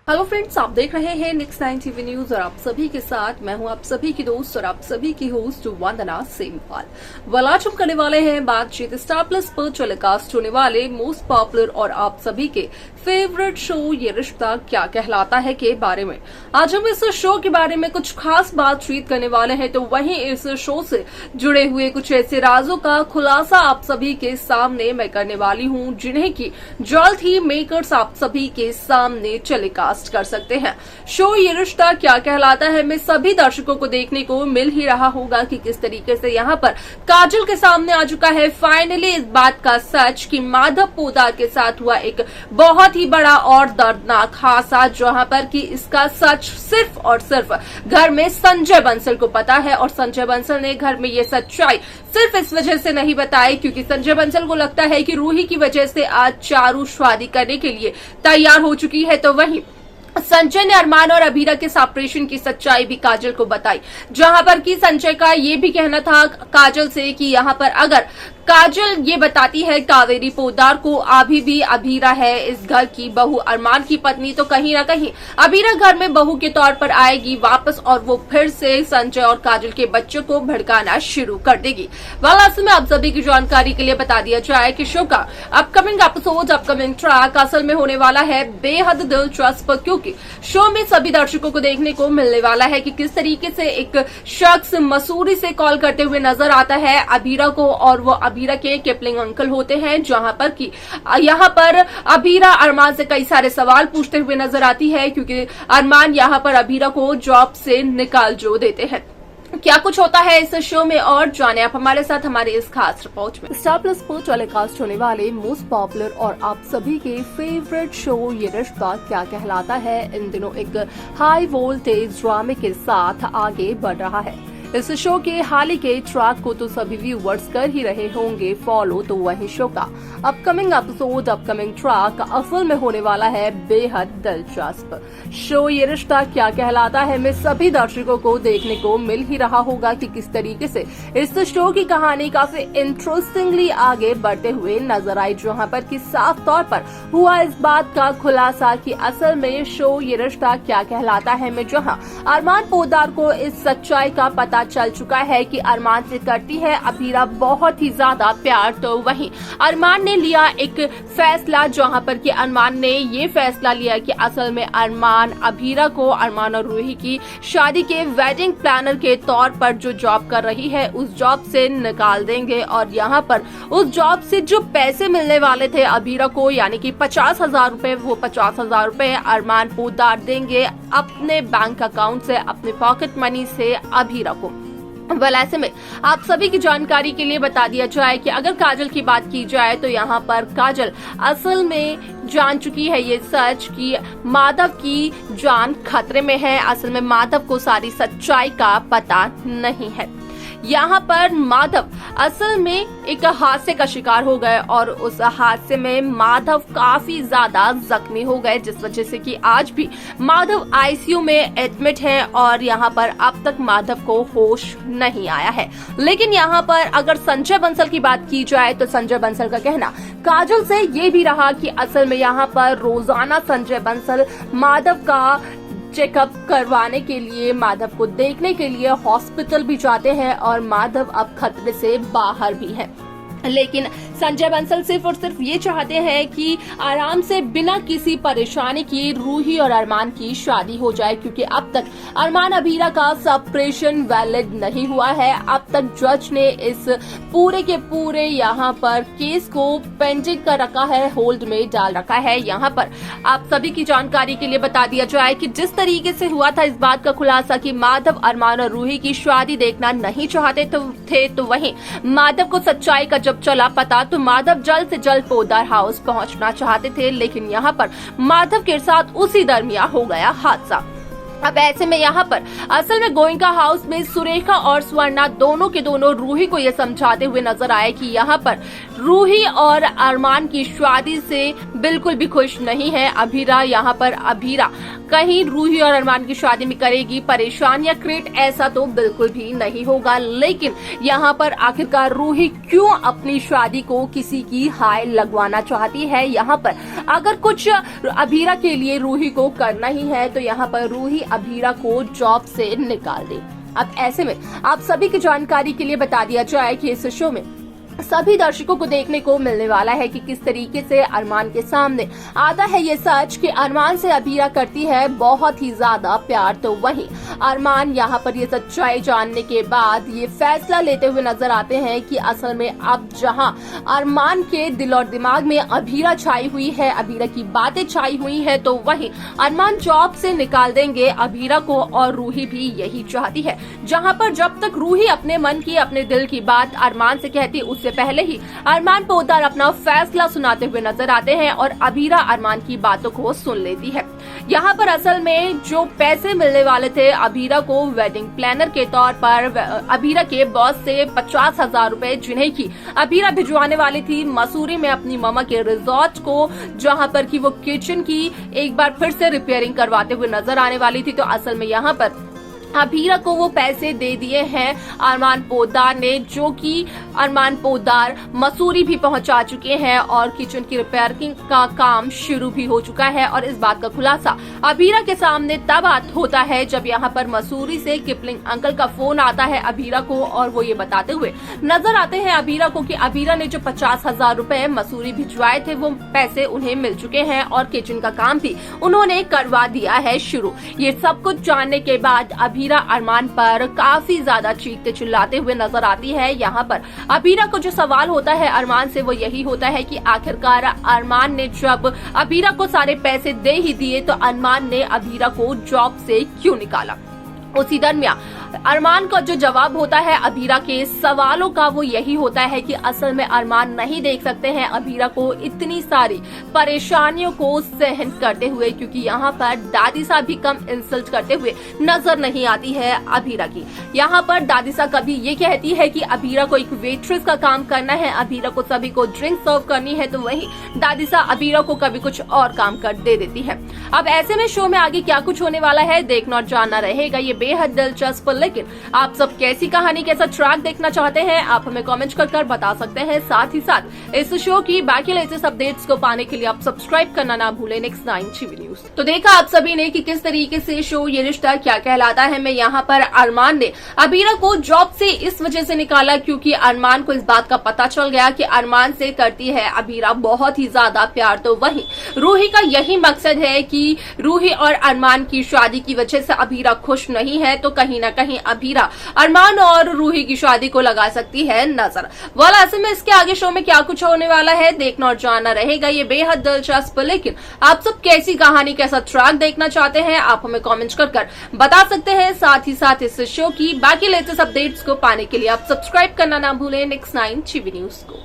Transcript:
Hello friends, आप देख रहे हैं नेक्स्ट 9 टीवी न्यूज और आप सभी के साथ मैं हूं आप सभी की दोस्त और आप सभी की होस्ट वंदना सेमवाल। आज हम करने वाले हैं बातचीत स्टार प्लस पर टेलीकास्ट होने वाले मोस्ट पॉपुलर और आप सभी के फेवरेट शो ये रिश्ता क्या कहलाता है के बारे में। आज हम इस शो के बारे में कुछ खास बातचीत करने वाले हैं, तो वहीं इस शो से जुड़े हुए कुछ ऐसे राजों का खुलासा आप सभी के सामने मैं करने वाली हूं, जिन्हें की जल्द ही मेकर्स आप सभी के सामने टेलीकास्ट कर सकते हैं। शो ये रिश्ता क्या कहलाता है में सभी दर्शकों को देखने को मिल ही रहा होगा कि किस तरीके से यहाँ पर काजल के सामने आ चुका है फाइनली इस बात का सच कि माधव पोद्दार के साथ हुआ एक बहुत ही बड़ा और दर्दनाक हादसा, जहाँ पर कि इसका सच सिर्फ और सिर्फ घर में संजय बंसल को पता है। और संजय बंसल ने घर में ये सच्चाई सिर्फ इस वजह से नहीं बताई क्योंकि संजय बंसल को लगता है कि रूही की वजह से आज चारू शादी करने के लिए तैयार हो चुकी है। तो वहीं संजय ने अरमान और अभीरा के सेपरेशन की सच्चाई भी काजल को बताई, जहां पर कि संजय का ये भी कहना था काजल से कि यहाँ पर अगर काजल ये बताती है कावेरी पोद्दार को अभी भी अभीरा है इस घर की बहू, अरमान की पत्नी, तो कहीं ना कहीं अभीरा घर में बहू के तौर पर आएगी वापस और वो फिर से संजय और काजल के बच्चों को भड़काना शुरू कर देगी। वाल में आप सभी की जानकारी के लिए बता दिया जाए कि शो का अपकमिंग एपिसोड, अपकमिंग ट्रैक असल में होने वाला है बेहद दिलचस्प, क्योंकि शो में सभी दर्शकों को देखने को मिलने वाला है कि किस तरीके से एक शख्स मसूरी से कॉल करते हुए नजर आता है अभीरा को, और वो अभीरा के किपलिंग अंकल होते हैं, जहां पर कि यहाँ पर अभीरा अरमान से कई सारे सवाल पूछते हुए नजर आती है क्योंकि अरमान यहाँ पर अभीरा को जॉब से निकाल जो देते हैं। क्या कुछ होता है इस शो में और जाने आप हमारे साथ हमारे इस खास रिपोर्ट में। स्टार प्लस पर टेलीकास्ट होने वाले मोस्ट पॉपुलर और आप सभी के फेवरेट शो ये रिश्ता क्या कहलाता है इन दिनों एक हाई वोल्टेज ड्रामे के साथ आगे बढ़ रहा है। इस शो के हाल ही के ट्रैक को तो सभी व्यूवर्स कर ही रहे होंगे फॉलो, तो वही शो का अपकमिंग एपिसोड, अपकमिंग ट्रैक असल में होने वाला है बेहद दिलचस्प। शो ये रिश्ता क्या कहलाता है में सभी दर्शकों को देखने को मिल ही रहा होगा कि किस तरीके से इस शो की कहानी काफी इंटरेस्टिंगली आगे बढ़ते हुए नजर आई, जहां पर कि साफ तौर पर हुआ इस बात का खुलासा कि असल में शो ये रिश्ता क्या कहलाता है में जहां अरमान पोद्दार को इस सच्चाई का पता चल चुका है कि अरमान से करती है अभीरा बहुत ही ज्यादा प्यार। तो वहीं अरमान ने लिया एक फैसला, जहां पर कि अरमान ने ये फैसला लिया कि असल में अरमान अभीरा को अरमान और रूही की शादी के वेडिंग प्लानर के तौर पर जो जॉब कर रही है उस जॉब से निकाल देंगे, और यहाँ पर उस जॉब से जो पैसे मिलने वाले थे अभीरा को यानी कि 50,000 रुपए, वो 50,000 रुपए अरमान पोद्दार देंगे अपने बैंक अकाउंट से, अपने पॉकेट मनी से अभीरा को। ऐसे में आप सभी की जानकारी के लिए बता दिया जाए कि अगर काजल की बात की जाए तो यहाँ पर काजल असल में जान चुकी है ये सच कि माधव की जान खतरे में है। असल में माधव को सारी सच्चाई का पता नहीं है। यहाँ पर माधव असल में एक हादसे का शिकार हो गए और उस हादसे में माधव काफी ज्यादा जख्मी हो गए, जिस वजह से कि आज भी माधव आईसीयू में एडमिट है और यहाँ पर अब तक माधव को होश नहीं आया है। लेकिन यहाँ पर अगर संजय बंसल की बात की जाए तो संजय बंसल का कहना काजल से ये भी रहा कि असल में यहाँ पर रोजाना संजय बंसल माधव का चेकअप करवाने के लिए, माधव को देखने के लिए हॉस्पिटल भी जाते हैं और माधव अब खतरे से बाहर भी है। लेकिन संजय बंसल सिर्फ और सिर्फ ये चाहते हैं कि आराम से बिना किसी परेशानी की रूही और अरमान की शादी हो जाए, क्योंकि अब तक अरमान अभीरा का सेपरेशन वैलिड नहीं हुआ है। अब तक जज ने इस पूरे के पूरे यहाँ पर केस को पेंडिंग कर रखा है, होल्ड में डाल रखा है। यहाँ पर आप सभी की जानकारी के लिए बता दिया जाए कि जिस तरीके से हुआ था इस बात का खुलासा कि माधव अरमान और रूही की शादी देखना नहीं चाहते थे, तो वहीं माधव को सच्चाई का जब चला पता तो माधव जल्द से जल्द पोद्दार हाउस पहुंचना चाहते थे, लेकिन यहाँ पर माधव के साथ उसी दरमियान हो गया हादसा। अब ऐसे में यहाँ पर असल में गोइंका हाउस में सुरेखा और स्वर्णा दोनों के दोनों रूही को ये समझाते हुए नजर आए कि यहाँ पर रूही और अरमान की शादी से बिल्कुल भी खुश नहीं है अभीरा। यहाँ पर अभीरा कहीं रूही और अरमान की शादी में करेगी परेशानियां क्रिएट, ऐसा तो बिल्कुल भी नहीं होगा। लेकिन यहाँ पर आखिरकार रूही क्यों अपनी शादी को किसी की हाय लगवाना चाहती है? यहाँ पर अगर कुछ अभीरा के लिए रूही को करना ही है तो यहाँ पर रूही अभीरा को जॉब से निकाल दे। अब ऐसे में आप सभी की जानकारी के लिए बता दिया जाए कि इस शो में सभी दर्शकों को देखने को मिलने वाला है कि किस तरीके से अरमान के सामने आता है ये सच कि अरमान से अभीरा करती है बहुत ही ज्यादा प्यार। तो वहीं अरमान यहाँ पर ये सच्चाई जानने के बाद ये फैसला लेते हुए नजर आते हैं कि असल में अब जहां अरमान के दिल और दिमाग में अभीरा छाई हुई है, अभीरा की बातें छाई हुई है, तो वहीं अरमान जॉब से निकाल देंगे अभीरा को। और रूही भी यही चाहती है। जहाँ पर जब तक रूही अपने मन की, अपने दिल की बात अरमान से कहती, उससे पहले ही अरमान पोद्दार अपना फैसला सुनाते हुए नजर आते हैं और अभीरा अरमान की बातों को सुन लेती है। यहाँ पर असल में जो पैसे मिलने वाले थे अभीरा को वेडिंग प्लानर के तौर पर अभीरा के बॉस से 50,000 रुपए, जिन्हें की अभीरा भिजवाने वाली थी मसूरी में अपनी मामा के रिजॉर्ट को, जहाँ पर की वो किचन की एक बार फिर से रिपेयरिंग करवाते हुए नजर आने वाली थी। तो असल में यहाँ पर अभीरा को वो पैसे दे दिए हैं अरमान पोद्दार ने, जो कि अरमान पोद्दार मसूरी भी पहुंचा चुके हैं और किचन की रिपेयरिंग का काम शुरू भी हो चुका है। और इस बात का खुलासा अभीरा के सामने तब होता है जब यहाँ पर मसूरी से किपलिंग अंकल का फोन आता है अभीरा को, और वो ये बताते हुए नजर आते हैं अभीरा को कि अभीरा ने जो 50,000 रुपए मसूरी भिजवाए थे वो पैसे उन्हें मिल चुके हैं और किचन का काम भी उन्होंने करवा दिया है शुरू। ये सब कुछ जानने के बाद अभीरा अरमान पर काफी ज्यादा चीखते चिल्लाते हुए नजर आती है। यहाँ पर अभीरा को जो सवाल होता है अरमान से वो यही होता है कि आखिरकार अरमान ने जब अभीरा को सारे पैसे दे ही दिए तो अरमान ने अभीरा को जॉब से क्यों निकाला। उसी दरमियान अरमान का जो जवाब होता है अभीरा के सवालों का वो यही होता है कि असल में अरमान नहीं देख सकते हैं अभीरा को इतनी सारी परेशानियों को सहन करते हुए, क्योंकि यहाँ पर दादी साहब भी कम इंसल्ट करते हुए नजर नहीं आती है अभीरा की। यहाँ पर दादी साहब कभी ये कहती है कि अभीरा को एक वेट्रेस का काम करना है, अभीरा को सभी को ड्रिंक सर्व करनी है, तो वही दादी साहब अभीरा को कभी कुछ और काम कर दे देती है। अब ऐसे में शो में आगे क्या कुछ होने वाला है देखना और जानना रहेगा, ये बेहद दिलचस्प। लेकिन आप सब कैसी कहानी, कैसा ट्रैक देखना चाहते हैं आप हमें कमेंट कर बता सकते हैं। साथ ही साथ इस शो की बाकी लेटेस्ट अपडेट्स को पाने के लिए आप सब्सक्राइब करना ना भूलें नेक्स्ट 9 टीवी न्यूज। तो देखा आप सभी ने कि किस तरीके से शो ये रिश्ता क्या कहलाता है में यहाँ पर अरमान ने अभीरा को जॉब से इस वजह से निकाला क्योंकि अरमान को इस बात का पता चल गया कि अरमान से करती है अभीरा बहुत ही ज्यादा प्यार। तो वहीं रूही का यही मकसद है कि रूही और अरमान की शादी की वजह से अभीरा खुश नहीं है, तो कहीं ना कहीं अभीरा अरमान और रूही की शादी को लगा सकती है नजर। वाला ऐसे में इसके आगे शो में क्या कुछ होने वाला है देखना और जानना रहेगा, ये बेहद दिलचस्प। लेकिन आप सब कैसी कहानी, कैसा ट्रैक देखना चाहते हैं आप हमें कमेंट कर बता सकते हैं। साथ ही साथ इस शो की बाकी लेटेस्ट अपडेट्स को पाने के लिए आप सब्सक्राइब करना ना भूलें नेक्स्ट 9 टीवी न्यूज को।